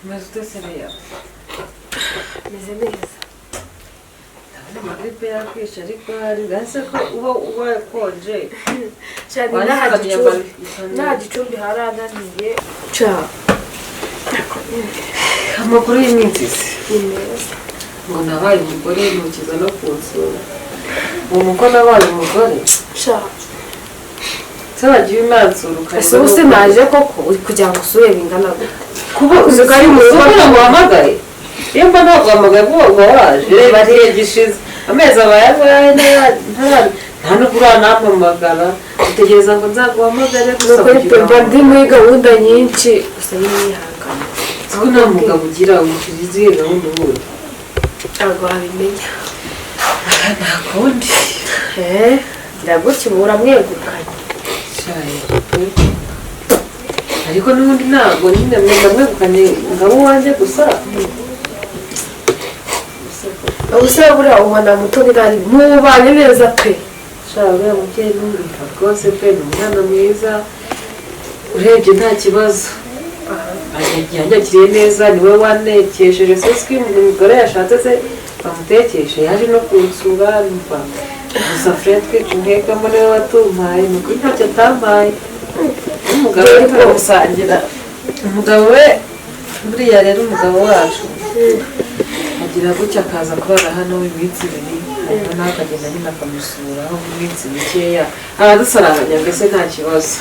Mas utasereya. Meze neza. Amagripe yakwishe ariko hari gase ko uba yakonje. Cyane nta gicumbi harananiye. Cha. Amakuru y'iminsi Neza. ngo nabaye umugore mukiza no kunsura. Uwo nabaye umugore. Cha. Sabagiye imansuruka. Ese use naje koko uri kugira ngo usure bingana gute? Kuba uzikari mu rugo muhamagaye. Iyo mba naguhamagaye ngo waje bariye gishize. Amezi abaye nta n'ugura nampamagara utegereza ngo nzaguhamagare gusa kugira ndi muri gahunda nyinshi gusa yihangana. aho nta mugabo ugira umukiriziye gahunda ubundi ntabwo wabimenya nta kundi ndagukibura mwegukanye ariko n'ubundi ntabwo nyine mwegukanye ngabo wanjye gusa ubusore buriya ubona muto birari mubanye neza pe shaka uriya mubyeyi n'umwita rwose pe ni umwana mwiza urebye nta kibazo yanyakiriye neza niwe wanekesheje soski umugore yashatse se bamutekeshe yaje no kunsura numva gusa Fred nkekamo niwe watumpaye nuko ntacyo atampaye umugabo we turamusangira umugabo we buriya rero umugabo wacu agira gutya akaza kurara hano iminsi ibiri hanyuma nawe akagenda nyine akamusuraho mu minsi mikeya aradusaranganya mbese nta kibazo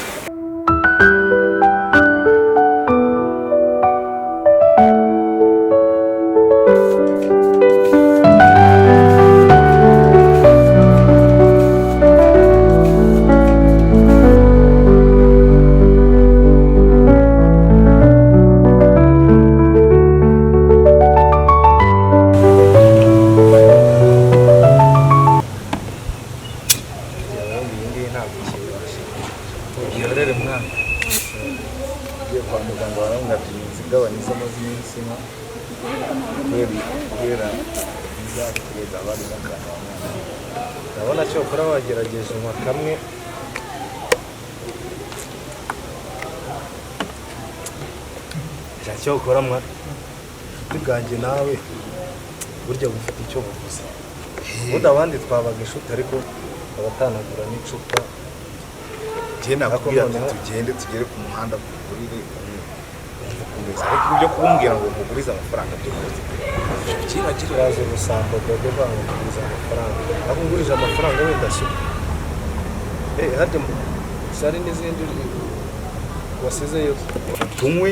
ndabona cyo kora wagerageje nka kamwe cyo ukora mwa tuganje nawe burya bufite icyo buvuze buda abandi twabaga inshuti ariko abatanagura n'icupa je nakubwira tugende tugere ku muhanda kugurire kumeza ariko ibyo kumbwira ngo mugurize amafaranga byo kuzi kira kiraje gusambo bwo banguriza amafaranga aho ngurije amafaranga wenda sho hajye sari n'izindi wasizeyo tunywe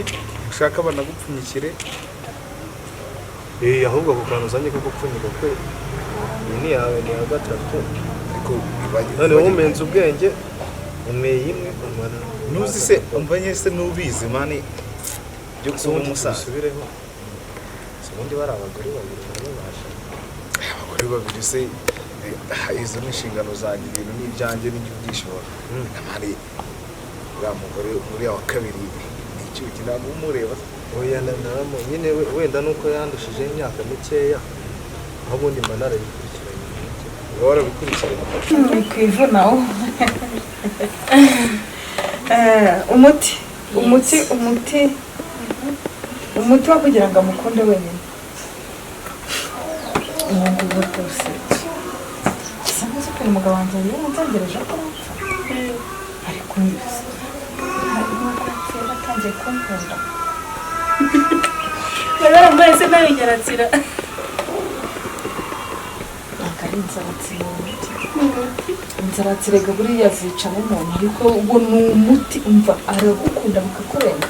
ushaka banagupfunyikire ahubwo kukantu uzanye ko gupfunyika kwe ni yawe ni gatatu ariko none womenze ubwenge umeye imwe amara nuzi se umbanye se nubizi mani byo kuba umusaza subireho ubundi bari abagore babiri babasha abagore babiri se izo n'inshingano zanjye ibintu n'ibyanjye n'ibyishimo namari uriya mugore uriya wa kabiri ni icyuki ntabwo umureba oya naramo nyine wenda nuko yandushije imyaka mikeya abundi mba narabikurikiranye warabikurikiranye kwivunaho umuti wo kugira ngo amukunde wenyine ubu rwose sinzi ko umugabo wanjye yaranzengereje ko arapfa ariko batangiye kunkunda barambaye se nawe nyaratsira akari inzaratsirega buriya zica n'umuntu ariko ubwo ni umuti umva aragukunda bikakurenga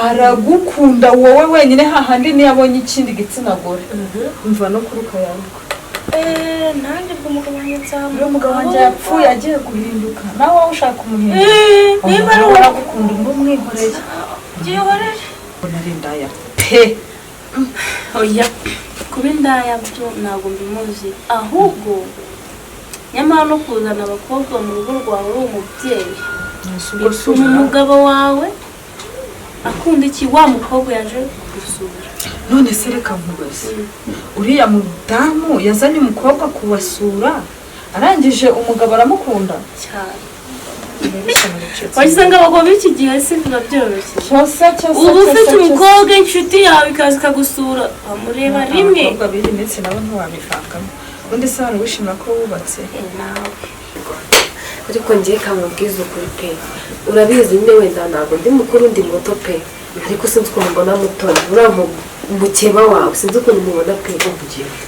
aragukunda wowe wenyine hahandi niyo abonye ikindi gitsina gore umva no kuruka yaruka nanjye ubwo umugabo wanjye nzamuka uyu mugabo wanjye yapfuye agiye guhinduka nawe wowe ushaka umuhinduka niba ari uwo aragukunda umwe umwihoreye byihorere nari indaya pe oya kuba indaya byo ntabwo mbimuzi ahubwo nyamara no kuzana abakobwa mu rugo rwawe uri umubyeyi bituma umugabo wawe akunda iki wa mukobwa yaje gusura none se reka nkubaze uriya mudamu yazanye umukobwa kubasura arangije umugabo aramukunda cyane wasanga abagabo b'iki gihe si biba byoroshye cyose ubu ufite umukobwa inshuti yawe ikaza ikagusura amureba rimwe abakobwa b'iyi minsi nabo ntiwabivangamo ubundi se abantu wishimira ko wubatse nawe ariko ngiye kamubwiza ukuri pe urabizi nyine wenda ntabwo ndi mukuru ndi muto pe ariko sinzi ukuntu mbona mutoya uriya mukeba wawe sinzi ukuntu mubona pe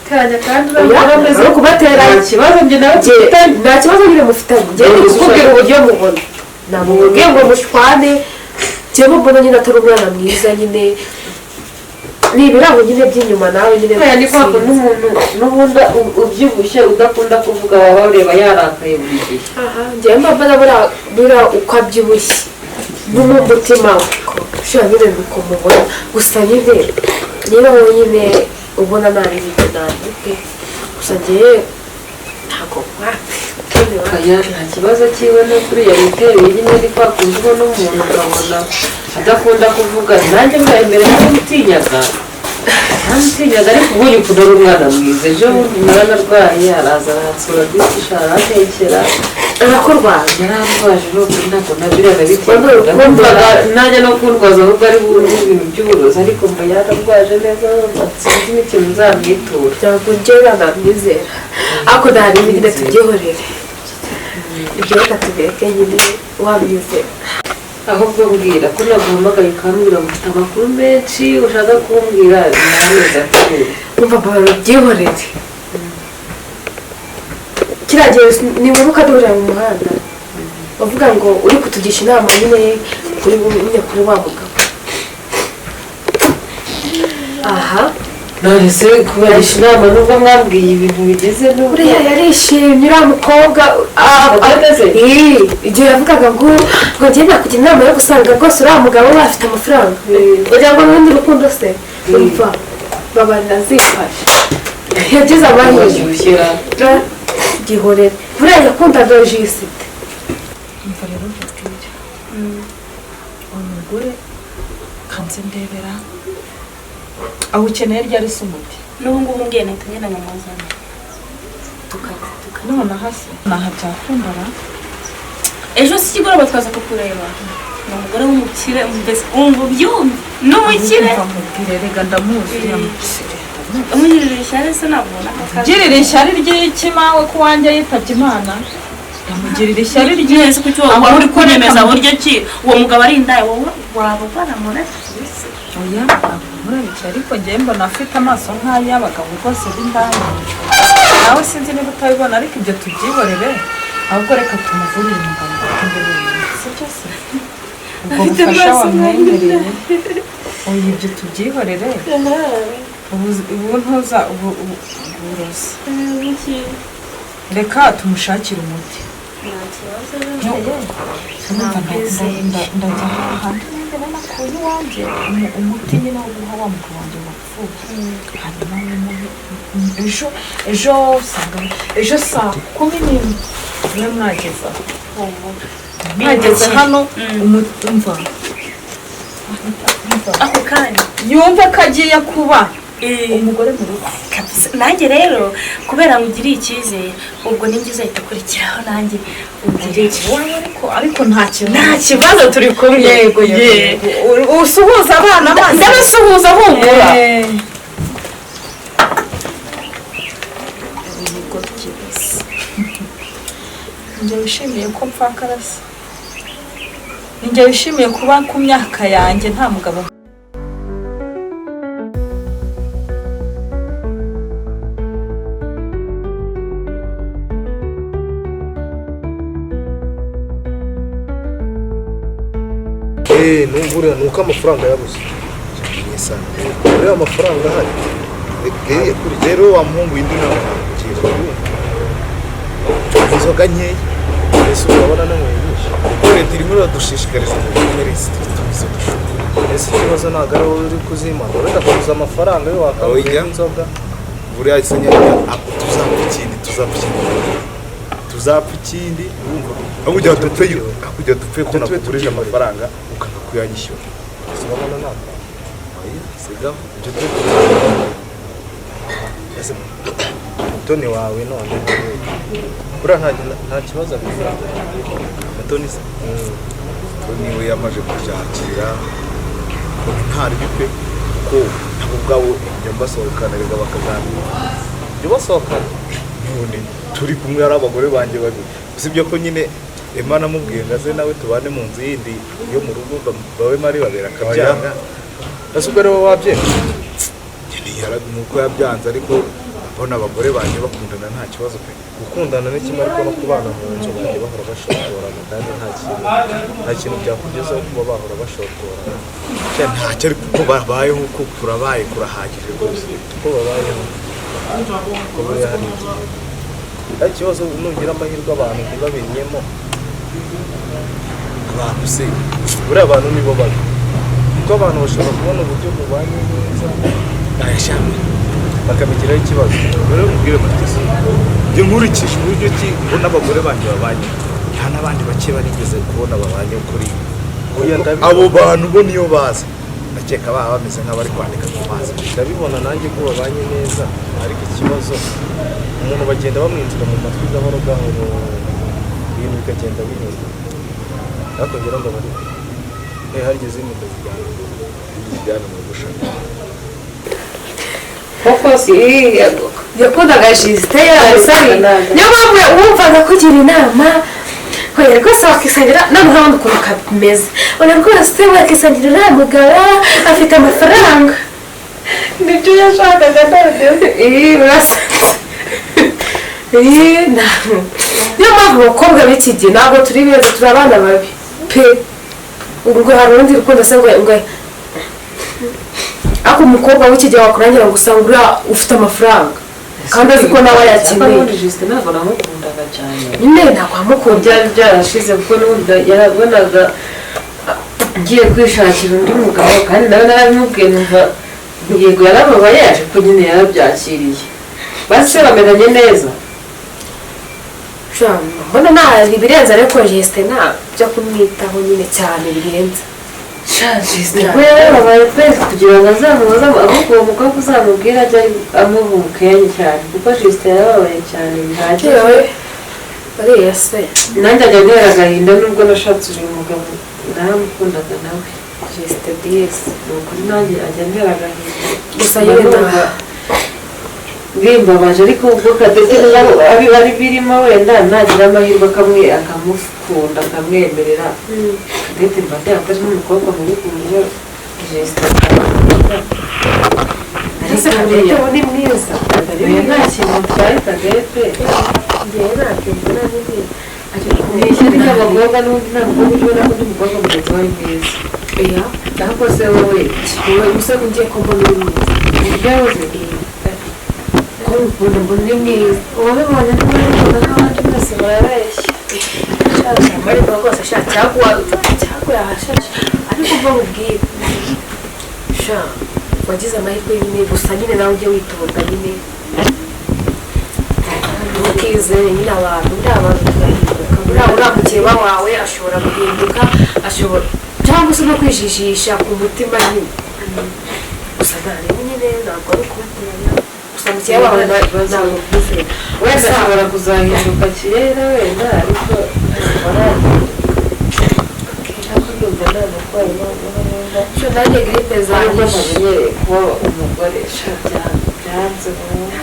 kanya kandi urameze no kubatera ikibazo njye nawe nta kibazo nyine mufitanye njye ndi kukubwira uburyo mubona namubwiye ngo mushwane njyewe mbona nyine atari umwana mwiza nyine ni ibirango nyine by'inyuma nawe nyine ni kwa n'umuntu n'ubundi ubyibushye udakunda kuvuga waba ureba yarakaye buri gihe njyewe mbona buriya uko abyibushye n'umutima we ushobora nyine nuko mubona gusa nyine niba wenyine ubona nabi ibyo nabi pe gusa njyewe ntabwo kaya nta kibazo cyiwe no kuriya witereye nyine ni kwa kundi ubona umuntu ukabona adakunda kuvuga nanjye bwa imbere ntamutinyaga ariko ubundi ukuntu ari umwana mwiza ejo umwana arwaye araza arahatsura byinshi aratekera arakurwaza yararwaje n'ubu ntabwo nabiraga bitewe najya no kundwaza ahubwo ari ibintu by'uburozi ariko mba yararwaje neza sinzi n'ikintu nzamwitura ntabwo njyewe namwizera ariko ntari nyine tubyihorere ibyo reka tubireke nyine wamwizera ahubwo mbwira ko naguhamagaye ukambwira ngo ufite amakuru menshi ushaka kumbwira ntameze atuje umva mbabara byihorere kiriya gihe ni wowe ukadurira mu muhanda bavuga ngo uri kutugisha inama nyine kuri wa mugabo aha none se kubarisha inama nubwo mwabwiye ibintu bigeze buriya yarishimye uriya mukobwa igihe yavugaga ngo ngiye nakugira inama yo gusanga rwose uriya mugabo we afite amafaranga kugira ngo n'urundi rukundo se umva babarira zifashe yagize amahirwe gihorere buriya yakundaga jisite umva rero mbabwire umugore kanze ndebera aho ukeneye ryari se umuti n'ubu ngubu ngiye nahita ngenda nyamazana none hasi naha byakundana ejo si ikigoroba twaza kukureba ni umugore w'umukire mbese umva ubyumve n'umukire mubwire rega ndamuzi yamusire umugirira ishyari se nabona girira ishyari ry'iki mawe ko wanjye yitabye imana ndamugirira ishyari ry'isi kuki wowe uri kunemeza buryo ki uwo mugabo ari indaye wowe waba baramura oya murabica ariko njyewe mbona afite amaso nk'ay'abagabo rwose b'indaya nawe sinzi niba utabibona ariko ibyo tubyihorere ahubwo reka tumuvurire umugabo imbere si byo se ubwo bufasha wamwemereye oya ibyo tubyihorere ubu ntuza uburozi reka tumushakire umuti ndajya ahandi n'imbere nakuye iwanjye umuti nyine wo guha wa mugabo wanjye wapfuye hanyuma ejo usanga ejo saa 11 niyo mwageza mwageze hano umva ako kanya yumve ko agiye kuba umugore mu rugo nanjye rero kubera ngo ugiriye icyizere ubwo ninjye uzahita ukurikiraho nanjye ugiriye ariko nta kibazo turi kumwe yego usuhuza abana ndabasuhuza humura njye wishimiye ko mpfakarasa njye wishimiye kuba ku myaka yanjye nta mugabo numva uriya ni uko amafaranga yabuze uriya amafaranga ahari rero wa muhungu w'indi nawe ntabwo inzoga nkeya mbese urabona nanyweye nyinshi kuko leta irimo iradushishikariza ngo twinywere izo dushoboye ese ikibazo ntabwo ari wowe uri kuzimana urenda kuguza amafaranga yo wakagura inzoga buriya isa nyine tuzapfa ikindi ahubwo kujya dupfe ko nakugurisha amafaranga ukanga kuyanyishyura urabona ntabwo sigaho ibyo ese mutoni wawe none buriya nta kibazo afite Tony se Tony we yamaje kubyakira ntari bipe ko nabo bwabo ibyo basohokana rega bakaganira ibyo basohokana none turi kumwe ari abagore banjye babiri usibye ko nyine Imana mubwiye ngaze nawe tubane mu nzu yindi yo mu rugo bawe mari babera akabyanga nasubwo rero wabyemera nuko yabyanze ariko mbona abagore banjye bakundana nta kibazo pe gukundana ni kimwe ariko no kubana mu nzu banjye bahora bashotorana kandi nta kintu byakugezaho kuba bahora bashotorana ntacyo ariko uko babayeho uko turabaye kurahagije rwose uko babayeho uko buriya hari igihe ari ikibazo nugira amahirwe abantu ntibabinyemo abantu se buriya abantu nibo babi kuko abantu bashobora kubona uburyo bubanye neza ayashamwe bakabigiraho ikibazo rero mubwire Matisi njye nkurikije uburyo ki mbona abagore banjye babanye nta n'abandi bake barigeze kubona babanye kuri abo bantu bo niyo baza ndakeka baba bameze nk'abari kwandika ku mazi ndabibona nanjye ko babanye neza ariko ikibazo umuntu bagenda bamwinjira mu matwi gahoro gahoro ibintu bikagenda bihinduka ariko ngira ngo bari harigeze izindi zijyana mu gushaka koko si yakundaga jisite yasari niyo mpamvu wumvaga kugira inama kwera rwose wakisangira noneho urabona ukuntu kameze ubona rwose wakisangira uriya mugabo afite amafaranga nibyo yashakaga none urasa niyo mpamvu abakobwa b'iki gihe ntabwo turi beza turi abana babi pe ubwo hari urundi rukundo se ngo ariko umukobwa w'iki gihe wakurangira ngo usanga uriya ufite amafaranga kandi azi ko nawe yakeneye jisite ntabwo namukundaga cyane nyine ntabwo wamukunda byari byarashize kuko n'ubundi yarabonaga ngiye kwishakira undi mugabo kandi nawe narabimubwiye numva yego yarababaye yaje ko nyine yarabyakiriye base bamenanye neza mbona nta ibirenze ariko jisite nta byo kumwitaho nyine cyane birenze nibwo yarababaye twese kugira ngo azamubaze ahubwo uwo mukobwa uzamubwira ajya amuvumukanye cyane kuko jisite yarababaye cyane bihagije bariya se nanjye ajya ntera agahinda nubwo nashatse uyu mugabo naramukundaga nawe jisite diyesi ni ukuri nanjye ajya ntera agahinda gusa yewe bimbabaje ariko ubwo Kadege ari birimo wenda nagira amahirwe akamukunda akamwemerera Kadege mba atari n'umukobwa mubi ku buryo jisite ese Kadege ubu ni mwiza nta kintu cyari Kadege ngewe ntabwo mbona n'ibindi ni ishyari ry'abakobwa n'ubundi nta mukobwa ujya ubona ko undi mukobwa mugenzi wawe mwiza iya ariko se wowe wowe gusa ugiye ko mbona uri mwiza uburyo yahoze ko ukunda mbona uri mwiza uwabibonye n'uwabibona n'abandi bose barabeshya ariko rwose ashaka cyangwa yahashashe ariko ubwo mubwire sha wagize amahirwe nyine gusa nyine nawe ujye witonda nyine ntukizere nyine abantu uriya abantu tugahinduka uriya mukeba wawe ashobora guhinduka ashobora cyangwa se no kwijijisha ku mutima nyine gusa ntareba nyine ntabwo ari ukubakuranya gusa mukeba wawe ntabwo kwizera wese ashobora kuzahinduka kera wenda ariko ndumva nta murwayi noneho neza sho nanjye gripe nubwo zanyishe ntamenyereye kuba umugore byanze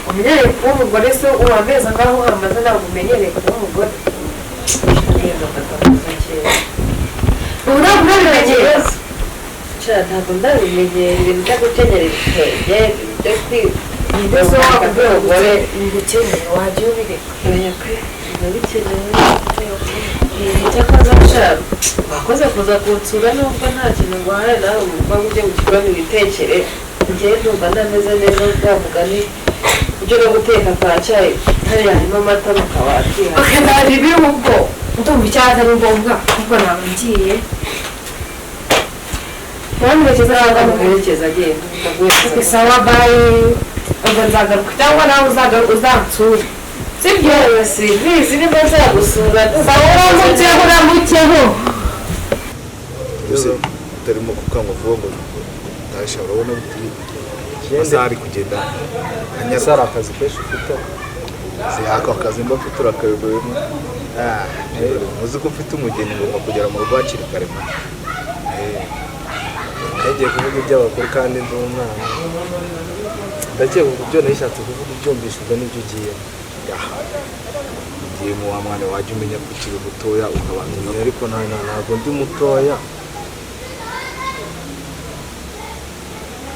umenyereye kuba umugore se uwo amezi angahe uhamaze ntabwo umenyereye kuba umugore ubu ntabwo urabimenyera ntabwo ndabimenyera ibintu byo gukenyera ibitenge byo mbese wakubwira umugore ngukeneye wajya ubireka cyakaza nshaka wakoze kuza kunsura nubwo nta kintu ngwaye nawe umukobwa ujye gushyiramo ibitekere njyewe ndumva ndameze neza bwa mugani ujye no guteka kwa cyayi hariya harimo amata mu kabati ntabwo ibiri ubwo ndumva icyaha ari ngombwa kuko ntabwo ngiye ntamuherekeza cyangwa muherekeza agenda bisaba bayi ubwo nzagaruka cyangwa nawe uzansura sibyo simbizi niba nzagusura uramukeho mbese utarimo kukangwa vuba ngo utasha urabona amasaha ari kugenda ese hari akazi kenshi ufite zihaka akazi mba mfite urakayoboyemo uzi ko ufite umugeni ngomba kugera mu rugo hakiri kare nagiye kuvuga iby'abagore kandi ndi umwana ndakeka ubwo byo nashatse kuvuga ibyumvishijwe n'ibyo ugiye ugiye mu wa mwana wajya umenya ko ukiri mutoya ukabanza ariko ntabwo ndi mutoya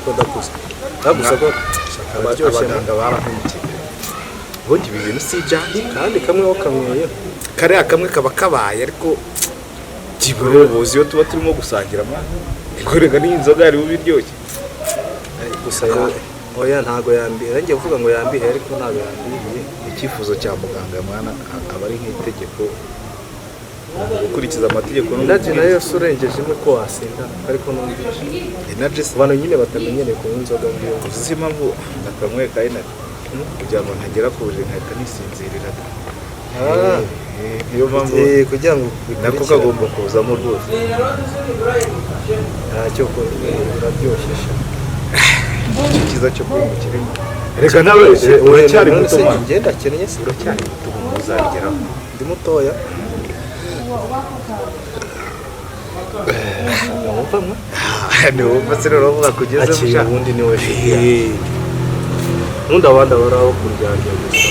ko ndakuze ko abaganga barahugiye ubundi ibi bintu si ijyanye kandi kamwe wakamweyeho kariya kamwe kaba kabaye ariko kibura ubuzi iyo tuba turimo gusangira mwana ikorega n'iyi nzoga yari bubi iryoshye gusa oya ntago yambiye ngiye kuvuga ngo yambiye ariko ntabwo yambiye icyifuzo cya muganga mwana aba ari nk'itegeko gukurikiza amategeko inaji nayo yose urengejemo ko wasinda ariko numvise inaji abantu nyine batamenyereye kunywa inzoga mbiyo uzi impamvu nakamwe ka inaji kugira ngo ntagera ku buriri nkahita nisinzirira niyo mpamvu kugira ngo nako kagomba kuzamo rwose ntacyo biraryoshye icyiza cyo kuba kirimo reka nawe uracyari muto mwana ngenda kennye se uracyari muto uzabigeraho ndi mutoya wumva mwe niwumva se rero bavuga kugeze ubundi niwe n'undi abandi abaraho kuryarya gusa